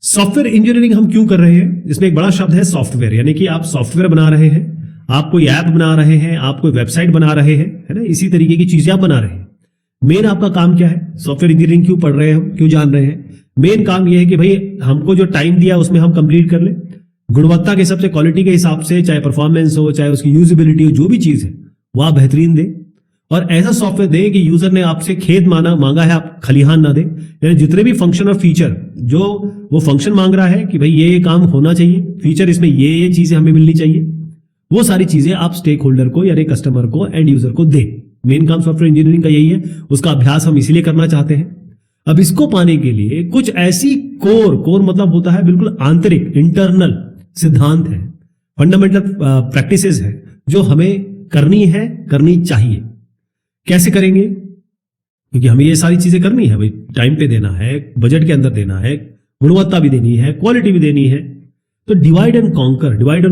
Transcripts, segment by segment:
Software engineering हम क्यों कर रहे हैं? इसमें एक बड़ा शब्द है सॉफ्टवेयर, यानी कि आप सॉफ्टवेयर बना रहे हैं, आप कोई ऐप बना रहे हैं, आप कोई वेबसाइट बना रहे हैं, है ना, इसी तरीके की चीजें आप बना रहे हैं। मेन आपका काम क्या है? सॉफ्टवेयर इंजीनियरिंग क्यों पढ़ रहे हैं हम, क्यों जान रहे हैं? मेन काम यह है कि भाई हमको जो टाइम दिया उसमें हम कंप्लीट कर लें, गुणवत्ता के हिसाब से, क्वालिटी के हिसाब से, चाहे परफॉर्मेंस हो, चाहे उसकी यूजेबिलिटी हो, जो भी चीज है वो आप बेहतरीन दें। और ऐसा सॉफ्टवेयर दें कि यूजर ने आपसे खेत मांगा है, आप खलिहान ना दें। यानी जितने भी फंक्शन और फीचर, जो वो फंक्शन मांग रहा है कि भाई ये काम होना चाहिए, फीचर इसमें ये चीजें हमें मिलनी चाहिए, वो सारी चीजें आप स्टेक होल्डर को यानी कस्टमर को, एंड यूजर को दें। मेन काम सॉफ्टवेयर इंजीनियरिंग का यही है, उसका अभ्यास हम इसीलिए करना चाहते हैं। अब इसको पाने के लिए कुछ ऐसी कोर मतलब होता है बिल्कुल आंतरिक, इंटरनल सिद्धांत है, फंडामेंटल प्रैक्टिसेस है जो हमें करनी चाहिए। कैसे करेंगे? क्योंकि हमें ये सारी चीजें करनी है, भाई टाइम पे देना है, बजट के अंदर देना है, गुणवत्ता भी देनी है, क्वालिटी भी देनी है। तो डिवाइड एंड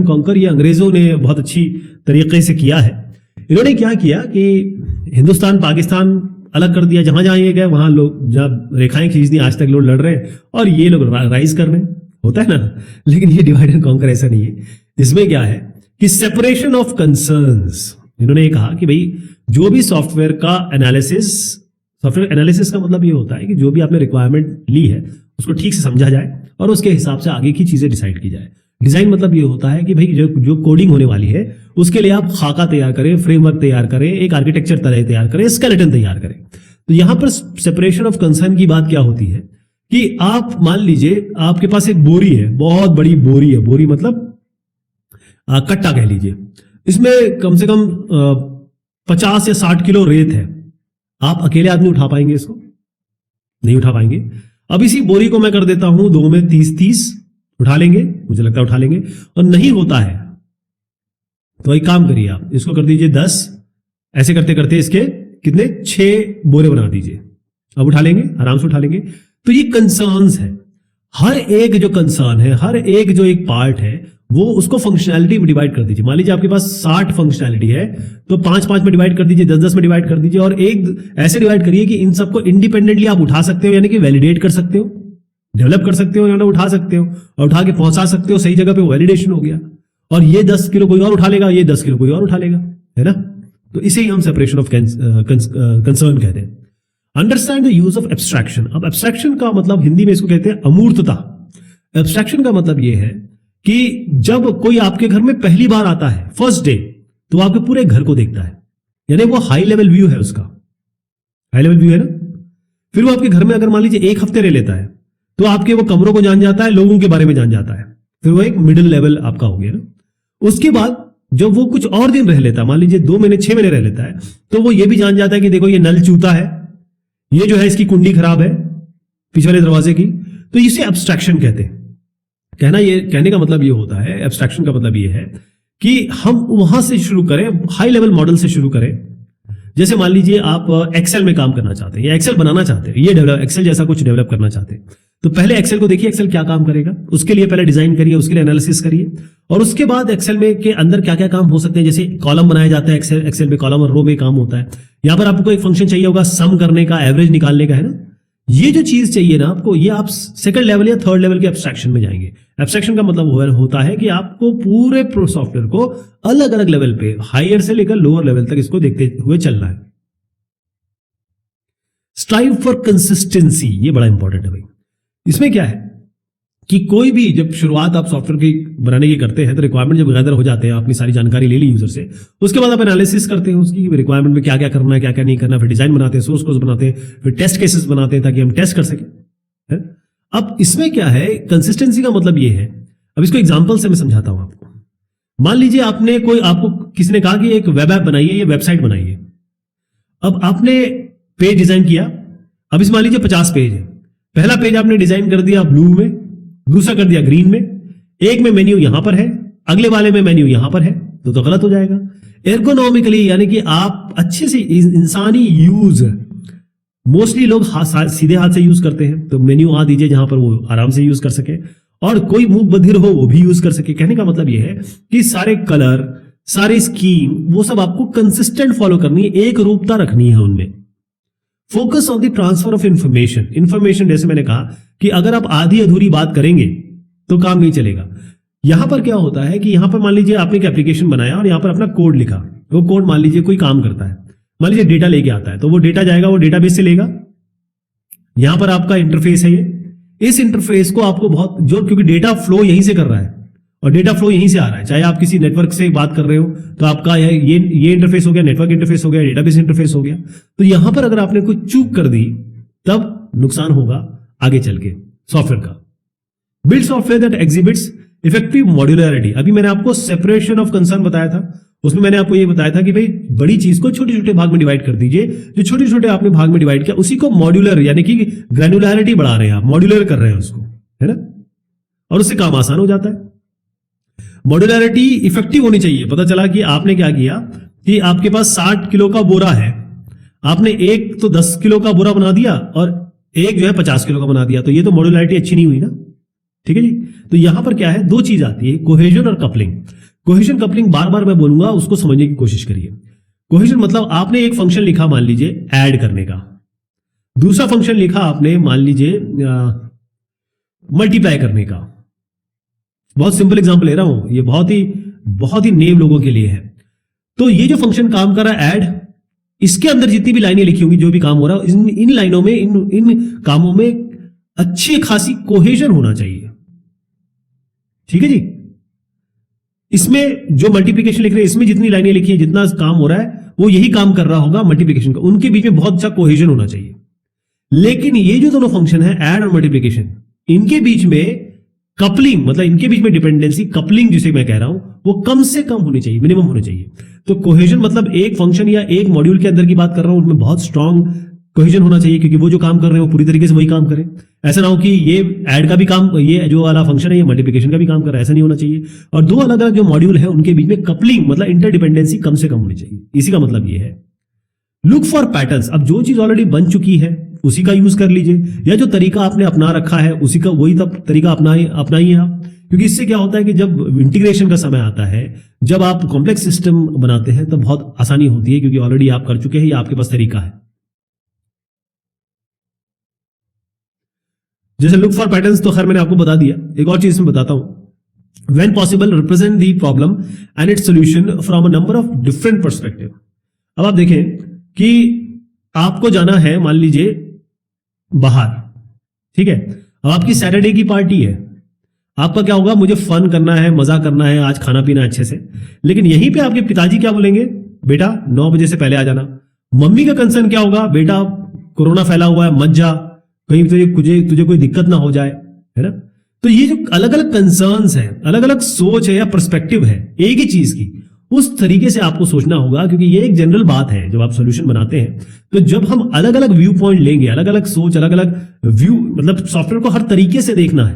कॉन्कर ये अंग्रेजों ने बहुत अच्छी तरीके से किया है। इन्होंने क्या किया कि हिंदुस्तान पाकिस्तान अलग कर दिया, जहां जहां ये गए वहां लोग जब रेखाएं खींच दी, आज तक लोग लड़ रहे हैं और ये लोग राइज कर रहे हैं, होता है ना। लेकिन ये डिवाइड एंड कॉन्कर ऐसा नहीं है। इसमें क्या है कि सेपरेशन ऑफ कंसर्न्स। इन्होंने कहा कि भाई जो भी सॉफ्टवेयर एनालिसिस का मतलब ये होता है कि जो भी आपने रिक्वायरमेंट ली है उसको ठीक से समझा जाए और उसके हिसाब से आगे की चीजें डिसाइड की जाए। डिजाइन मतलब ये होता है कि भाई जो कोडिंग होने वाली है उसके लिए आप खाका तैयार करें, फ्रेमवर्क तैयार करें, एक आर्किटेक्चर तैयार करें, स्केलेटन तैयार करें। तो यहां पर सेपरेशन ऑफ कंसर्न की बात क्या होती है कि आप मान लीजिए आपके पास एक बोरी है, बहुत बड़ी बोरी है, बोरी मतलब कट्टा कह लीजिए, इसमें कम से कम 50 या 60 किलो रेत है। आप अकेले आदमी उठा पाएंगे इसको? नहीं उठा पाएंगे। अब इसी बोरी को मैं कर देता हूं 2 में 30 उठा लेंगे, मुझे लगता है उठा लेंगे। और नहीं होता है तो एक काम करिए, आप इसको कर दीजिए 10, ऐसे करते करते इसके कितने 6 बोरे बना दीजिए। अब उठा लेंगे, आराम से उठा लेंगे। तो ये कंसर्न्स है, हर एक जो कंसर्न है, हर एक जो एक पार्ट है, वो उसको फंक्शनैलिटी में डिवाइड कर दीजिए। मान लीजिए आपके पास 60 फंक्शनैलिटी है तो 5 में डिवाइड कर दीजिए, 10 में डिवाइड कर दीजिए, और एक ऐसे डिवाइड करिए कि इन सबको इंडिपेंडेंटली आप उठा सकते हो, यानी कि वैलिडेट कर सकते हो, डेवलप कर सकते हो, यानी उठा सकते हो और उठा के पहुंचा सकते हो सही जगह पे, वैलिडेशन हो गया। और ये 10 किलो कोई और उठा लेगा, ये 10 किलो कोई और उठा लेगा, है ना। तो इसे ही हम सेपरेशन ऑफ कंसर्न कहते हैं। Understand the use of abstraction. अब एब्स्ट्रैक्शन का मतलब हिंदी में इसको कहते हैं अमूर्तता। एब्स्ट्रैक्शन का मतलब यह है कि जब कोई आपके घर में पहली बार आता है, फर्स्ट डे, तो आपके पूरे घर को देखता है, यानी वो हाई लेवल व्यू है उसका, हाई लेवल व्यू है ना। फिर वो आपके घर में अगर मान लीजिए 1 हफ्ते रह लेता है तो आपके वो कमरों को जान जाता है, लोगों के बारे में जान जाता है, फिर वो एक मिडिल लेवल आपका हो गया ना। उसके बाद जब वो कुछ और दिन रह लेता है, मान लीजिए 2 महीने 6 महीने रह लेता है, तो वो ये भी जान जाता है कि देखो ये नल चूता है, ये जो है इसकी कुंडी खराब है पीछे वाले दरवाजे की। तो इसे एब्स्ट्रैक्शन कहते हैं। कहने का मतलब ये होता है, एब्स्ट्रैक्शन का मतलब ये है कि हम वहां से शुरू करें, हाई लेवल मॉडल से शुरू करें। जैसे मान लीजिए आप एक्सेल में काम करना चाहते हैं या एक्सेल बनाना चाहते हैं, ये एक्सेल जैसा कुछ डेवलप करना चाहते हैं, तो पहले एक्सेल को देखिए, एक्सेल क्या काम करेगा, उसके लिए पहले डिजाइन करिए, उसके लिए एनालिसिस करिए, और उसके बाद एक्सेल में के अंदर क्या क्या काम हो सकते हैं। जैसे कॉलम बनाया जाता है एक्सेल में, कॉलम और रो में काम होता है। यहां पर आपको एक फंक्शन चाहिए होगा सम करने का, एवरेज निकालने का, है ना। ये जो चीज चाहिए ना आपको, ये आप सेकंड लेवल या थर्ड लेवल के एब्स्ट्रैक्शन में जाएंगे। एब्स्ट्रैक्शन का मतलब होता है कि आपको पूरे सॉफ्टवेयर को अलग अलग लेवल पे, हायर से लेकर लोअर लेवल तक इसको देखते हुए चलना है। स्ट्राइव फॉर कंसिस्टेंसी, ये बड़ा इंपॉर्टेंट है भाई। इसमें क्या है कि कोई भी जब शुरुआत आप सॉफ्टवेयर की बनाने की करते हैं, तो रिक्वायरमेंट जब गैदर हो जाते हैं, आपने सारी जानकारी ले ली यूजर से, उसके बाद आप एनालिसिस करते हैं उसकी रिक्वायरमेंट में क्या क्या करना है, क्या क्या नहीं करना, फिर डिजाइन बनाते हैं, सोर्स कोड बनाते हैं, फिर टेस्ट केसेस बनाते हैं ताकि हम टेस्ट कर सकें। अब इसमें क्या है, कंसिस्टेंसी का मतलब ये है, अब इसको एग्जांपल से मैं समझाता हूं आपको। मान लीजिए आपको किसी ने कहा कि एक वेब ऐप बनाइए, ये वेबसाइट बनाइए। अब आपने पेज डिजाइन किया, अब इस मान लीजिए 50 पेज है। पहला पेज आपने डिजाइन कर दिया ब्लू में, दूसरा कर दिया ग्रीन में, एक में मेन्यू यहां पर है, अगले वाले में मेन्यू यहां पर है, तो गलत हो जाएगा। एर्गोनॉमिकली, यानी कि आप अच्छे से इंसानी यूज, मोस्टली लोग सीधे हाथ से यूज करते हैं, तो मेन्यू वहां दीजिए जहां पर वो आराम से यूज कर सके, और कोई मूक बधिर हो वो भी यूज कर सके। कहने का मतलब ये है कि सारे कलर, सारे स्कीम, वो सब आपको कंसिस्टेंट फॉलो करनी है, एक रूपता रखनी है उनमें। Focus on the transfer of information जैसे मैंने कहा कि अगर आप आधी अधूरी बात करेंगे तो काम नहीं चलेगा। यहां पर क्या होता है कि यहां पर मान लीजिए आपने एक एप्लीकेशन बनाया और यहां पर अपना कोड लिखा, वो कोड मान लीजिए कोई काम करता है, मान लीजिए डेटा लेके आता है, तो वो डेटा जाएगा, वो डेटाबेस से लेगा। यहां पर आपका इंटरफेस है, ये इस इंटरफेस को आपको बहुत जो, क्योंकि डेटा फ्लो यहीं से कर रहा है और डेटा फ्लो यहीं से आ रहा है, चाहे आप किसी नेटवर्क से बात कर रहे हो तो आपका ये इंटरफेस हो गया, नेटवर्क इंटरफेस हो गया, डेटाबेस इंटरफेस हो गया। तो यहां पर अगर आपने कुछ चूक कर दी तब नुकसान होगा आगे चल के सॉफ्टवेयर का। Build software that exhibits effective modularity. अभी मैंने आपको सेपरेशन ऑफ कंसर्न बताया था, उसमें मैंने आपको ये बताया था कि भाई बड़ी चीज को छोटे छोटे भाग में डिवाइड कर दीजिए, जो छोटे छोटे आपने भाग में डिवाइड किया उसी को मॉड्यूलर, यानी कि ग्रैन्युलरिटी बढ़ा रहे हैं आप, मॉड्यूलर कर रहे हैं उसको, है ना, और उससे काम आसान हो जाता है। मॉड्यूलरिटी इफेक्टिव होनी चाहिए। पता चला कि आपने क्या किया कि आपके पास 60 किलो का बोरा है, आपने एक तो 10 किलो का बोरा बना दिया और एक जो है 50 किलो का बना दिया, तो ये तो मॉड्यूलरिटी अच्छी नहीं हुई ना। ठीक है जी। तो यहां पर क्या है, दो चीज आती है, कोहेजन और कपलिंग। कोहेजन कपलिंग बार बार मैं बोलूंगा, उसको समझने की कोशिश करिए। कोहेजन मतलब आपने एक फंक्शन लिखा मान लीजिए ऐड करने का, दूसरा फंक्शन लिखा आपने मान लीजिए मल्टीप्लाई करने का। बहुत सिंपल एग्जांपल ले रहा हूं, ये बहुत ही नेव लोगों के लिए है। तो ये जो फंक्शन काम कर रहा है ऐड, इसके अंदर जितनी भी लाइनें लिखी होंगी, जो भी काम हो रहा है, इन लाइनों में, इन कामों में अच्छी खासी कोहेजन होना चाहिए। ठीक है जी। इसमें जो मल्टीप्लिकेशन लिख रहे हैं, इसमें जितनी लाइनें लिखी है, जितना काम हो रहा है, वो यही काम कर रहा होगा मल्टीप्लिकेशन का, उनके बीच में बहुत अच्छा कोहेजन होना चाहिए। लेकिन ये जो दोनों फंक्शन है ऐड और मल्टीप्लिकेशन, इनके बीच में कपलिंग, मतलब इनके बीच में डिपेंडेंसी, कपलिंग जिसे मैं कह रहा हूं, वो कम से कम होनी चाहिए, मिनिमम होनी चाहिए। तो कोहेजन मतलब एक फंक्शन या एक मॉड्यूल के अंदर की बात कर रहा हूं, उनमें बहुत स्ट्रांग कोहेजन होना चाहिए, क्योंकि वो जो काम कर रहे हैं वो पूरी तरीके से वही काम करें। ऐसा ना हो कि ये ऐड का भी काम, ये जो वाला फंक्शन है ये मल्टीप्लिकेशन का भी काम कर रहा है, ऐसा नहीं होना चाहिए। और दो अलग अलग जो मॉड्यूल है उनके बीच में कपलिंग मतलब इंटरडिपेंडेंसी कम से कम होनी चाहिए। इसी का मतलब ये है। Look for patterns. अब जो चीज ऑलरेडी बन चुकी है उसी का यूज कर लीजिए, या जो तरीका आपने अपना रखा है उसी का वही तरीका अपनाइए आप। क्योंकि इससे क्या होता है कि जब इंटीग्रेशन का समय आता है, जब आप कॉम्प्लेक्स सिस्टम बनाते हैं, तो बहुत आसानी होती है, क्योंकि ऑलरेडी आप कर चुके हैं या आपके पास तरीका है। जैसे लुक फॉर पैटर्न्स तो खैर मैंने आपको बता दिया। एक और चीज मैं बताता हूं, when possible represent the problem and it's solution from a number of different perspective. अब आप देखें कि आपको जाना है मान लीजिए बाहर, ठीक है, अब आपकी सैटरडे की पार्टी है, आपका क्या होगा, मुझे फन करना है, मजा करना है, आज खाना पीना अच्छे से। लेकिन यहीं पे आपके पिताजी क्या बोलेंगे, बेटा 9 बजे से पहले आ जाना। मम्मी का कंसर्न क्या होगा, बेटा कोरोना फैला हुआ है, मत जा, कहीं तुझे कोई दिक्कत ना हो जाए, है ना। तो ये जो अलग अलग कंसर्न्स हैं, अलग अलग सोच है या पर्सपेक्टिव है एक ही चीज की, उस तरीके से आपको सोचना होगा, क्योंकि ये एक जनरल बात है। जब आप सॉल्यूशन बनाते हैं तो जब हम अलग अलग व्यू पॉइंट लेंगे, अलग अलग सोच, अलग अलग व्यू, मतलब सॉफ्टवेयर को हर तरीके से देखना है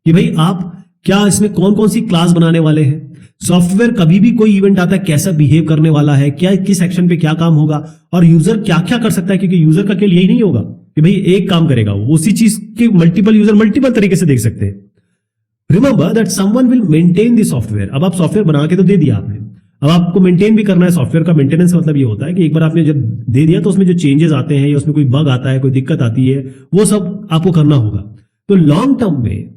कि भाई आप क्या इसमें कौन कौन सी क्लास बनाने वाले हैं। सॉफ्टवेयर कभी भी कोई इवेंट आता है कैसा बिहेव करने वाला है, क्या किस एक्शन पे क्या काम होगा, और यूजर क्या क्या कर सकता है, क्योंकि यूजर का केवल यही नहीं होगा कि भाई एक काम करेगा, वो उसी चीज के मल्टीपल यूजर मल्टीपल तरीके से देख सकते हैं। Remember that someone will maintain the software. अब आप सॉफ्टवेयर बना के तो दे दिया आपने, अब आपको मेंटेन भी करना है। सॉफ्टवेयर का मेंटेनेंस का मतलब ये होता है कि एक बार आपने जब दे दिया तो उसमें जो चेंजेस आते हैं या उसमें कोई बग आता है, कोई दिक्कत आती है, वो सब आपको करना होगा। तो लॉन्ग टर्म में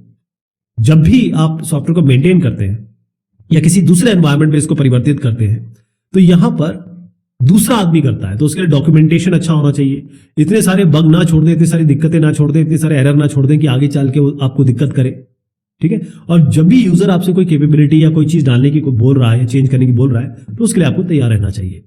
जब भी आप सॉफ्टवेयर को मेंटेन करते हैं या किसी दूसरे एनवायरनमेंट में इसको परिवर्तित करते हैं, तो यहां पर दूसरा आदमी करता है, तो उसके लिए डॉक्यूमेंटेशन अच्छा होना चाहिए। इतने सारे बग ना छोड़ दें, इतनी सारी दिक्कतें ना छोड़ दें, इतने सारे एरर ना छोड़ दें कि आगे चल के वो आपको दिक्कत करे। ठीक है। और जब भी यूजर आपसे कोई कैपेबिलिटी या कोई चीज डालने की बोल रहा है या चेंज करने की बोल रहा है, तो उसके लिए आपको तैयार रहना चाहिए।